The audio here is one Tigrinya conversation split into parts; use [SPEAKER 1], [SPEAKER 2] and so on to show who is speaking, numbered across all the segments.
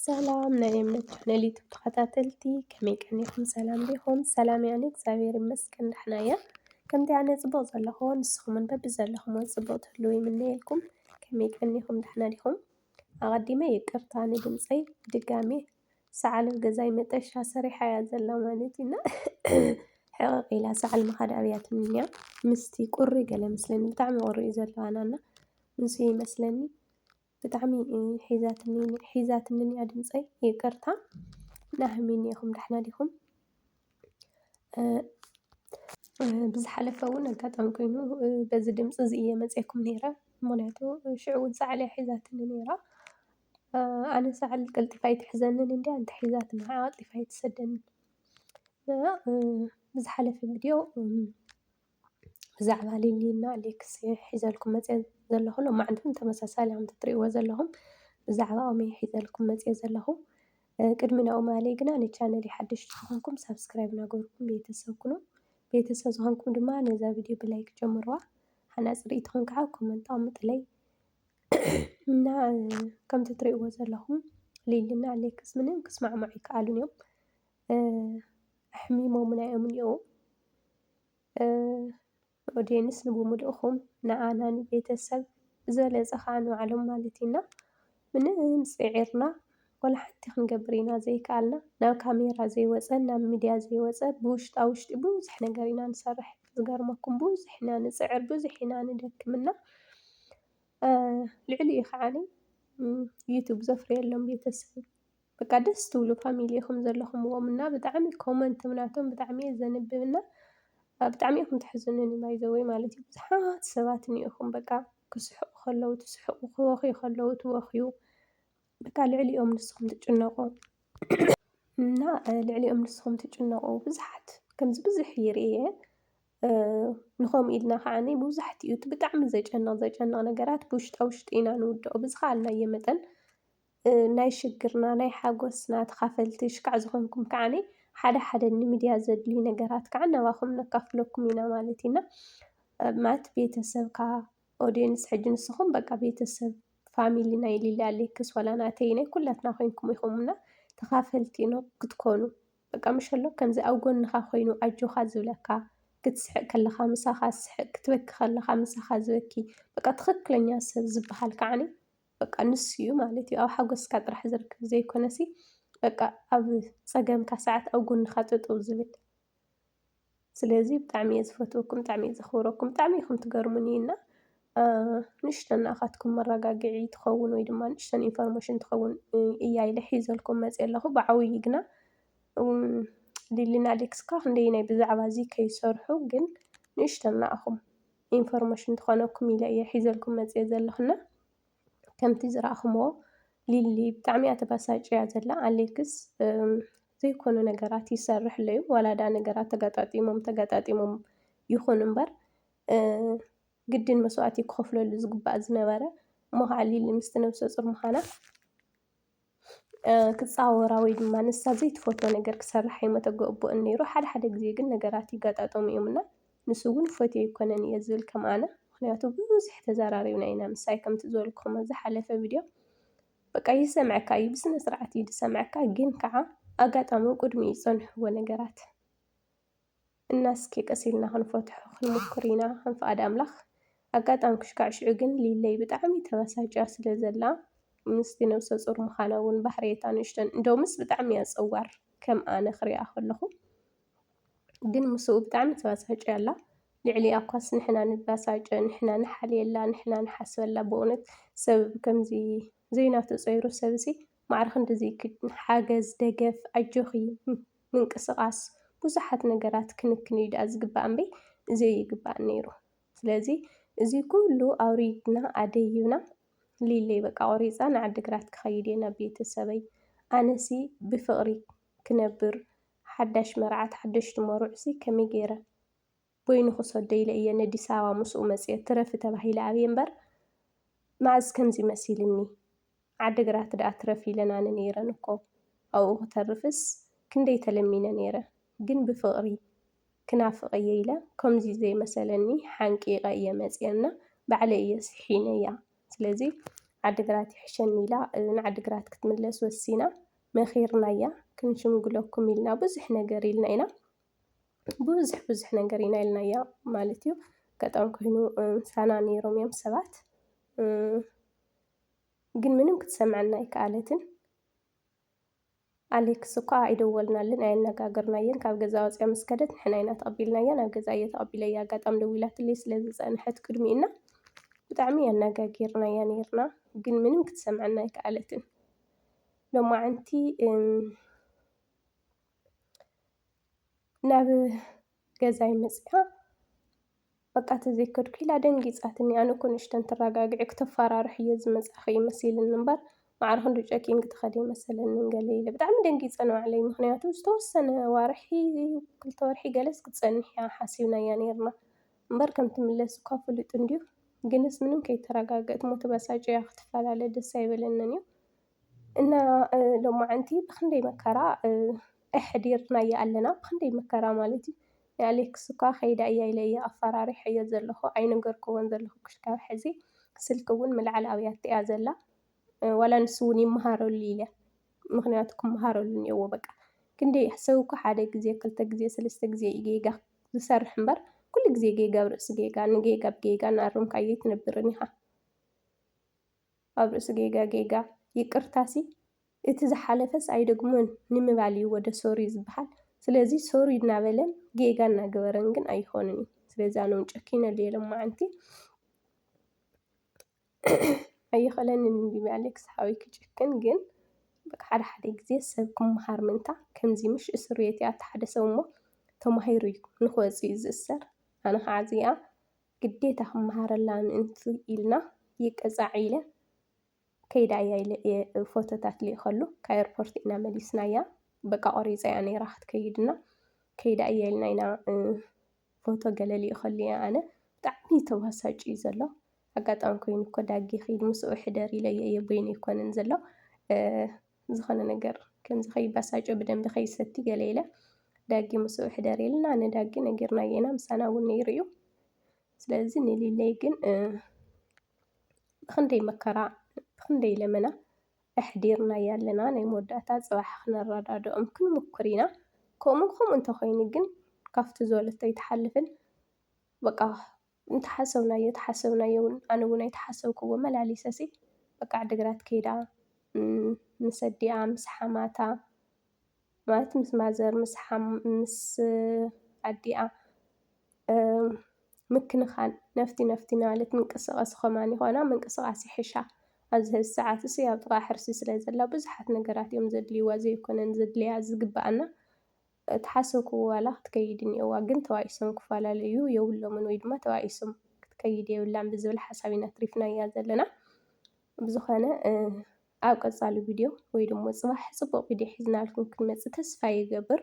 [SPEAKER 1] ሰላም ናይ እምነት ቻናል ዩቱብ ተኸታተልቲ ከመይ ቀኒኹም? ሰላም ዲኹም? ሰላም ያኒ እግዚአብሔር ይመስገን ደሕና እየ። ከምቲ ኣነ ፅቡቕ ዘለኹ ንስኹምን በቢዘለኹም ፅቡቕ ትህልው ይምነየልኩም። ከመይ ቀኒኹም? ደሕና ዲኹም? ኣቐዲመ ይቅርታ ንድምፀይ ድጋሜ ሰዓል ኣብ ገዛይ መጠሻ ሰሪሓ እያ ዘላ ማለት ኢና ሕቕቕ ኢላ ሰዓል ምኻድ ኣብያ ትምኛ ምስቲ ቁሪ ገለ መስለኒ ብጣዕሚ ቁሪ እዩ ዘለዋና ንሱ ይመስለኒ ብጣዕሚ ሒዛትኒ እያ ድምፀይ ይቅርታ ናህሚን ኢኹም ደሕና ዲኹም? ብዝሓለፈ እውን ኣጋጣሚ ኮይኑ በዚ ድምፂ እዚ እየ መፂአኩም ነይረ ምክንያቱ ሽዑ እውን ሰዓል እያ ሒዛትኒ ነይራ ኣነ ሰዓል ቀልጢፋ ኣይትሕዘንን እንድያ እንተሒዛት ንዓዓ ቀልጢፋ ኣይትሰደንን ብዝሓለፈ ቪድዮ ብዛዕባ ሊሊና ኣሌክስ ሒዘልኩም መፅአ ዘለኹ ሎማዓንቲ እውን ተመሳሳሊ ከምቲ ትሪእዎ ዘለኹም ብዛዕባ ኦም እየ ሒዘልኩም መፅአ ዘለኹ ቅድሚ ናብኡ ማለይ ግና ንቻነለይ ሓደሽቲ ዝኾንኩም ሳብስክራይብ እናገበርኩም ቤተሰብ ኩኑ ቤተሰብ ዝኾንኩም ድማ ነዛ ቪድዮ ብላይክ ጀምርዋ ሓናፂ ርኢትኹም ከዓ ኮመንት ኣቕምጡለይ እና ከምቲ ትሪእዎ ዘለኹም ሊሊና ኣሌክስ ምንም ክስማዕምዑ ይከኣሉን እዮም ኣሕሚሞም ናዮም እኒአው ኦድየንስ ንብምልእኹም ንኣና ንቤተሰብ ዝበለፀ ከዓ ንባዕሎም ማለት ኢና ምንም ፅዒርና ወላ ሓንቲ ክንገብር ኢና ዘይከኣልና ናብ ካሜራ ዘይወፀ ናብ ሚድያ ዘይወፀ ብውሽጣ ውሽጢ ብዙሕ ነገር ኢና ንሰርሕ ዝገርመኩም ብዙሕ ኢና ንፅዕር ብዙሕ ኢና ንደክምና ልዕሊኡ ከዓኒ ዩቱብ ዘፍርየሎም ቤተሰብ በቃ ደስ ትብሉ ፋሚሊ ኢኹም ዘለኹምዎም እና ብጣዕሚ ኮመንት ናቶም ብጣዕሚ እየ ዘንብብና ብጣዕሚ ኢኹም ትሕዝኑኒ ባይ ዘ ወይ ማለት እዩ ብዙሓት ሰባት እኒአኹም በቃ ክስሕቁ ከለዉ ትስሕቁ ክበኽዩ ከለዉ ትበኽዩ በቃ ልዕሊኦም ንስኹም ትጭነቁ እና ልዕሊኦም ንስኹም ትጭነቁ ብዙሓት ከምዚ ብዙሕ ይርአየ ንኸምኡ ኢልና ከዓኒ መብዛሕትኡ እቲ ብጣዕሚ ዘጨንቕ ነገራት ብውሽጣ ውሽጢ ኢና ንውድኦ ብዝኸኣልናዮ መጠን ናይ ሽግርና ናይ ሓጎስና ተኻፈልቲ ሽካዕ ዝኾንኩም ከዓኒ ሓደ ሓደ ንሚድያ ዘድልዩ ነገራት ከዓ ናባኹም ነካፍለኩም ኢና ማለት ኢና ማለት ቤተሰብካ ኦድየንስ ሕጂ ንስኹም በቃ ቤተሰብ ፋሚሊ ናይ ሊሊ ኣሌክስ ዋላ ናተይ ናይ ኩላትና ኮይንኩም ኢኹምና ተኻፈልቲ ክትኮኑ በቃ ምሸሎ ከምዚ ኣብ ጎንኻ ኮይኑ ኣጆኻ ዝብለካ ክትስሕቅ ከለኻ ምሳኻ ዝስሕቅ ክትበኪ ከለኻ ምሳኻ ዝበኪ በቃ ትኽክለኛ ሰብ ዝበሃል ከዓኒ በቃ ንሱ እዩ ማለት እዩ ኣብ ሓጎስካ ጥራሕ ዝርከብ ዘይኮነሲ በቃ ኣብ ፀገምካ ሰዓት ኣብ ጎንኻ ጠጠው ዝብል ስለዚ ብጣዕሚ እየ ዝፈትወኩም ብጣዕሚ እየ ዘኽብረኩም ብጣዕሚ ኢኹም ትገርሙኒ እና ንእሽተን ንኣኻትኩም መረጋግዒ ትኸውን ወይ ድማ ንእሽተን ኢንፎርሜሽን ትኸውን እያ ኢለ ሒዘልኩም መፅአ ኣለኹ ብዓብይ ግና ሊሊና ኣሌክስ ከዓ ክንደየናይ ብዛዕባ እዚ ከይሰርሑ ግን ንእሽተን ንኣኹም ኢንፎርሜሽን ትኾነኩም ኢለ እየ ሒዘልኩም መፅአ ዘለኹና ከምቲ ዝረኣኹምዎ ሊሊ ብጣዕሚ እያ ተበሳጭያ ዘላ ኣሌክስ ዘይኮኑ ነገራት ይሰርሕ ኣሎ እዩ ዋላዳ ነገራት ተገጣጢሞም ይኹን እምበር ግድን መስዋእቲ ክኸፍለሉ ዝግባእ ዝነበረ እሞ ከዓ ሊሊ ምስቲ ነብሰ ፁር ምዃና ክፃወራ ወይ ድማ ንሳ ዘይትፈትዎ ነገር ክሰርሕ ኣይመተገበኦን ነይሩ ሓደ ግዜ ግን ነገራት ይገጣጠሙ እዮምና ንሱ እውን ፈትዮ ኣይኮነን እየ ዝብል ከም ኣነ ምክንያቱ ብዙሕ ተዘራሪብና ኢና ምሳይ ከምቲ ዝበልኩኹም ኣብ ዝሓለፈ ቪድዮ በቃ ይሰምዐካ እዩ ብስነ ስርዓት እዩ ዝሰምዐካ ግን ከዓ ኣጋጣሚ ቅድሚ ዝፀንሕዎ ነገራት እና እስኪ ቀስ ኢልና ክንፈትሖ ክንሙክር ኢና ክንፈኣድ ኣምላኽ ኣጋጣሚ ክሽካዕ ሽዑ ግን ሊለይ ብጣዕሚ ተበሳጭያ ስለ ዘላ ምስቲ ነብሰ ፁር ምዃና እውን ባህርየታ ንእሽተን እንደውምስ ብጣዕሚ እያ ፀዋር ከም ኣነ ክሪኣ ከለኹ ግን ምስኡ ብጣዕሚ ተበሳጭያ ኣላ ልዕሊኣ እኳስ ንሕና ንባሳጨ ንሕና ንሓልየላ ንሕና ንሓስበላ ብእውነት ሰብ ከምዚ ዘይናተፀይሩ ሰብ እዚ ማዕርኽ እንደዚ ሓገዝ ደገፍ ኣጆኺ ምንቅስቓስ ብዙሓት ነገራት ክንክን እዩ ድኣ ዝግባእ እምበይ እዚ ይግባእ ነይሩ ስለዚ እዚ ኩሉ ኣውሪድና ኣደይብና ሊለይ በቃ ቆሪፃ ንዓዲግራት ክኸይድ እየ ናብ ቤተሰበይ ኣነሲ ብፍቕሪ ክነብር ሓዳሽ መርዓት ሓደሽቲ መርዑሲ ከመይ ገይረ በይኑ ክሰዶ ኢለ እየ ነዲስ ኣበባ ምስኡ መፅአ ትረፊ ተባሂለ ኣብየ እምበር መዓዝ ከምዚ መሲልኒ ዓዲግራት ድኣ ትረፊ ኢለን ኣነ ነይረን እኮ ኣብኡ ክተርፍስ ክንደይ ተለሚነ ነይረ ግን ብፍቕሪ ክናፍቕ እየ ኢለ ከምዚ ዘይመሰለኒ ሓንቂቐ እየ መፅአና ባዕለይ እየ ስሒነ እያ ስለዚ ዓዲግራት ይሕሸኒ ኢላ ንዓዲግራት ክትምለስ ወሲና መኺርናያ ክንሽምግለኩም ኢልና ብዙሕ ነገር ኢልና ኢና ብዙሕ ነገር ኢና ኢልናያ ማለት እዩ። ገጣም ኮይኑ ሳና ነይሮም እዮም ሰባት ግን ምንም ክትሰምዐና ኣይከኣለትን። ኣሌክስ እኳ ኣይደወልናልን ኣየነጋገርናየን ካብ ገዛ ወፅያ ምስ ከደት ንሕና ኢና ተቐቢልናያ ናብ ገዛ እየ ተቐቢለያ ኣጋጣም ደው ኢላትለይ ስለ ዝፀንሐት ቅድሚኡና ብጣዕሚ ኣነጋጊርናያ ነይርና ግን ምንም ክትሰምዐና ኣይከኣለትን። ሎማዓንቲ ናብ ገዛይ መፂኣ በቃ ተዘይከድኩ ኢላ ደንጊፃትኒ። ኣነ እኮ ንእሽተን ተረጋግዒ ክተፈራርሕ እየ ዝመፃኺ መሲልን እምበር ማዕረ ክንዲ ጨኪን ክትኸደ መሰለንን ገለ ኢለ ብጣዕሚ ደንጊፀ ንባዕለይ። ምክንያቱ ዝተወሰነ ወርሒ 2 ወርሒ ገለስ ክትፀንሕ እያ ሓሲብናያ ነይርና እምበር ከም ትምለስ እኳ ፍሉጥ እንድዩ ግንስ ምንም ከይተረጋገእት ሞ ተበሳጭያ ክትፈላለ ደስ ኣይበለንን እዩ እና ሎማዓንቲ ብክንደይ መከራ ኣሕዲርናያ ኣለና ብክንደይ መከራ ማለት እዩ። ናይ ኣሌክስ እኳ ከይዳ እያ ኢለ እየ ኣፈራሪሐዮ ዘለኹ ኣይነገርክዎን ዘለኹ ክሽካብ ሕዚ ስልኪ እውን ምልዓል ኣብያት እያ ዘላ ዋላ ንሱ እውን ይመሃረሉ ኢለ ምክንያቱ ክመሃረሉ እኒአዎ በቃ ክንደይ ሰብ እኮ ሓደ ግዜ 2 ግዜ 3 ግዜ እዩ ጌጋ ዝሰርሕ እምበር ኩሉ ግዜ ጌጋ ኣብ ርእሲ ጌጋ ንጌጋ ብጌጋ እናኣረምካዮ ኣይትነብርን ኢኻ። ኣብ ርእሲ ጌጋ ጌጋ ይቅርታሲ እቲ ዝሓለፈስ ኣይደግሞን ንምባል እዩ ወደ ሶሪ ዝበሃል። ስለዚ ሶሪ እናበለን ጌጋ እናገበረን ግን ኣይኾንን እዩ። ስለዚ ኣነ እውን ጨኪነሉ እየ ሎማዓንቲ ኣይኽእለንን እንዲበ ኣሌክስ ሓዊ ክጭክን ግን በቃ ሓደ ግዜ ሰብ ክመሃር ምንታ ከምዚ ምሽ እስር ቤት እያ እቲ ሓደ ሰብ እሞ ተማሂሩ እዩ ንክወፅእ እዩ ዝእሰር። ኣነ ከዓ እዚኣ ግዴታ ክመሃረላ ምእንቲ ኢልና ይቀፃዕ ኢለ ከይዳ እያ ኢለ ፎቶታት ልኢ ከሉ ካብ ኤርፖርት ኢና መሊስናያ በቃ ቆሪፃ እያ ነይራ ክትከይድና ከይዳ እያ ኢልና ኢና ፎቶ ገለ ልኢ ከሉ እየ ኣነ ብጣዕሚ ተበሳጭ እዩ ዘሎ። ኣጋጣሚ ኮይኑ እኮ ዳጊ ኸይድ ምስኡ ሕደር ኢለየ እየ በይኑ ኣይኮነን ዘሎ ዝኾነ ነገር ከምዚ ከይበሳጮ ብደንቢ ከይሰቲ ገለ ኢለ ዳጊ ምስኡ ሕደር ኢልና ንዳጊ ነጊርናዮ ኢና ምሳና እውን ነይሩ እዩ። ስለዚ ንሊለይ ግን ብክንደይ መከራ ብክንደይ ለመና ኣሕዲርናያ ኣለና ናይ መወዳእታ ፅባሕ ክነረዳድኦም ክንሙክር ኢና ከምኡ እንተኮይኑ ግን ካብቲ ዝበለቶ ኣይተሓልፍን በቃ እንተሓሰብናዮ ኣነ እውን ኣይተሓሰብክዎ መላሊሰሲ በቃ ዓዲግራት ከይዳ ምስ ኣዲኣ ምስ ሓማታ ማለት ምስ ማዘር ምስ ኣዲኣ ምክንኻን ነፍቲ ማለት ምንቅስቓስ ኸማን ይኾና ምንቅስቓስ ይሕሻ ኣብዚ ሕዚ ሰዓት እሲ ኣብ ጥቓ ሕርሲ ስለ ዘላ ብዙሓት ነገራት እዮም ዘድልይዋ ዘይኮነን ዘድልያ ዝግባኣና ተሓሰብክዎ ዋላ ክትከይድ እኒአዋ ግን ተባኢሶም ክፈላለዩ የብሎምን ወይ ድማ ተባኢሶም ክትከይድ የብላን ብዝብል ሓሳብ ኢና ትሪፍናያ ዘለና። ብዝኾነ ኣብ ቀፃሊ ቪድዮ ወይ ድማ ፅባሕ ፅቡቅ ቪድዮ ሒዝናልኩም ክንመፅእ ተስፋ ይገብር።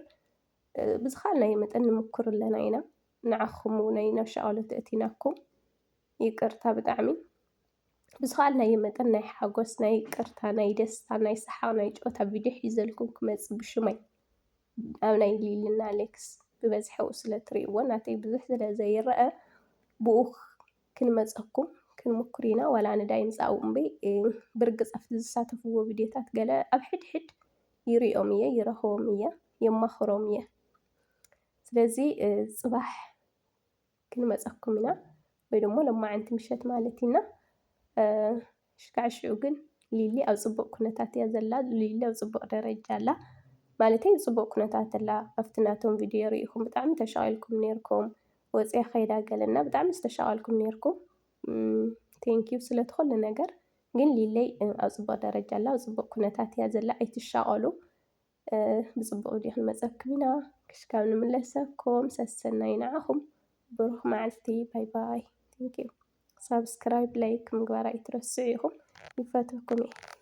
[SPEAKER 1] ብዝኻልናዮ መጠን ንሙክር ኣለና ኢና ንዓኹም ናይ ናብ ሸቓሎ ተእቲናኩም ይቅርታ ብጣዕሚ ብዝኻልናዮ መጠን ናይ ሓጎስ ናይ ይቅርታ ናይ ደስታ ናይ ሰሓቕ ናይ ጨወታ ቪድዮ ሒዘልኩም ክመፅእ ብሽመይ ኣብ ናይ ሊልና ኣሌክስ ብበዝሒ ኣብኡ ስለ ትሪእዎ ናተይ ብዙሕ ስለ ዘይረአ ብኡ ክንመፀኩም ክንሙክር ኢና ዋላ ንዳይ ምፃኡ እምበይ ብርግፅ ኣብቲ ዝሳተፍዎ ቪድዮታት ገለ ኣብ ሕድሕድ ይሪኦም እየ ይረኽቦም እየ የማኽሮም እየ። ስለዚ ፅባሕ ክንመፀኩም ኢና ወይ ደሞ ሎማዓንቲ ምሸት ማለት ኢና ሽካዕ ሽዑ ግን ሊሊ ኣብ ፅቡቅ ኩነታት እያ ዘላ ሊሊ ኣብ ፅቡቅ ደረጃ ኣላ ማለተይ ፅቡቅ ኩነታት ኣላ ኣብቲ ናቶም ቪድዮ ሪኢኹም ብጣዕሚ ተሻቒልኩም ነይርኩም ወፂኣ ከይዳ ገለና ብጣዕሚ ዝተሻቐልኩም ነይርኩም ቴንኪዩ ስለቲ ኩሉ ነገር ግን ሊለይ ኣብ ፅቡቅ ደረጃ ኣላ ኣብ ፅቡቅ ኩነታት እያ ዘላ ኣይትሻቐሉ ብፅቡቅ ቪድዮ ክንመፀኩም ኢና ክሽካብ ንምለሰኩም ሰሰናይ ንዓኹም ብሩኽ መዓልቲ ባይ ባይ ቴንኪዩ። ሳብስክራይብ ላይክ ምግባር ኣይትረስዑ ኢኹም ይፈትወኩም እየ።